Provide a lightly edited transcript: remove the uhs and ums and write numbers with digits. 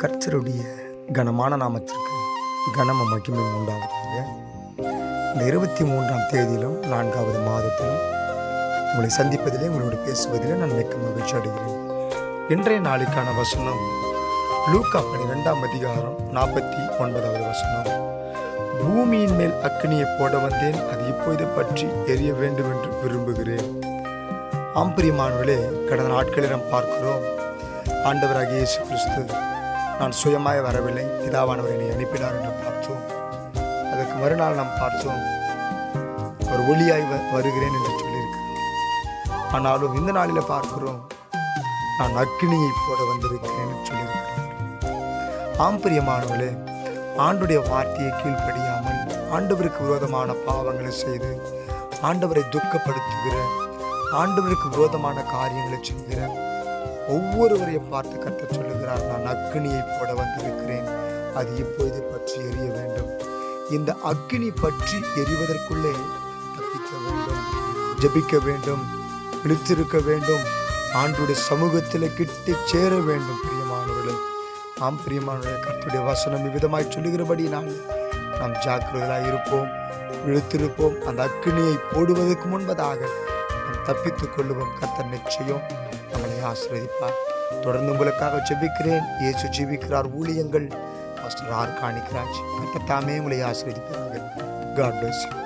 கர்த்தருடைய கனமான நாமத்திற்கு கனமும் மகிமையும் உண்டாவதாக. இந்த 23ஆம் தேதியிலும் 4வது மாதத்திலும் உங்களை சந்திப்பதிலே, உங்களோடு பேசுவதிலே நான் மிக்க மகிழ்ச்சி அடைகிறேன். இன்றைய நாளுக்கான வசனம் லூக்கா 12ஆம் அதிகாரம் 49வது வசனம். பூமியின் மேல் அக்கினியை போட வந்தேன், அது இப்போது பற்றி எரிய வேண்டும் என்று விரும்புகிறேன். ஆம்பிரியமானவர்களே, கடந்த நாட்களில் நாம் பார்க்கிறோம், ஆண்டவராகிய இயேசு கிறிஸ்து நான் சுயமாய் வரவில்லை, பிதாவானவர் என்னை அனுப்பினார் என்று பார்த்தோம். அதற்கு மறுநாள் நாம் பார்த்தோம், ஒரு ஒளியாய் வருகிறேன் என்று சொல்லியிருக்கிறோம். ஆனாலும் இந்த நாளில் பார்க்கிறோம், நான் அக்கினியை போட வந்திருக்கிறேன் என்று சொல்லியிருக்கிறோம். ஆம்பிரியமானவர்களே, ஆண்டுடைய வார்த்தையை கீழ்ப்படியாமல் ஆண்டவருக்கு விரோதமான பாவங்களை செய்து ஆண்டவரை துக்கப்படுத்துகிற, ஆண்டவருக்கு விரோதமான காரியங்களை செய்கிற ஒவ்வொருவரையும் பார்த்து கர்த்தர் சொல்லுகிறார், நான் அக்கினியை போட வந்திருக்கிறேன், அது இப்போது பற்றி எரிய வேண்டும். இந்த அக்கினி பற்றி எரிவதற்குள்ளே தப்பிக்க வேண்டும், ஜெபிக்க வேண்டும், விழித்திருக்க வேண்டும், ஆண்டுடைய சமூகத்தில் கிட்ட சேர வேண்டும். பிரியமானவர்களே, பிரியமானவர்களே, கர்த்தருடைய வசனம் இவ்விதமாய் சொல்லுகிறபடினால் நாம் ஜாக்கிரதையாக இருப்போம், விழித்திருப்போம். அந்த அக்கினியை போடுவதற்கு முன்பதாக நாம் தப்பித்துக் கொள்ளுவோம். கர்த்தர் நிச்சயம் நம்மளை ஆசீர்வதிப்பார். தொடர்ந்து உங்களுக்காக ஜெபிக்கிறேன். இயேசு ஜெபிக்கிறார் ஊழியங்கள் பாஸ்டர் ஆர் காணிக்கராஜ். கர்த்தர் தாமே உங்களை ஆசீர்வதிப்பார்கள். God bless you.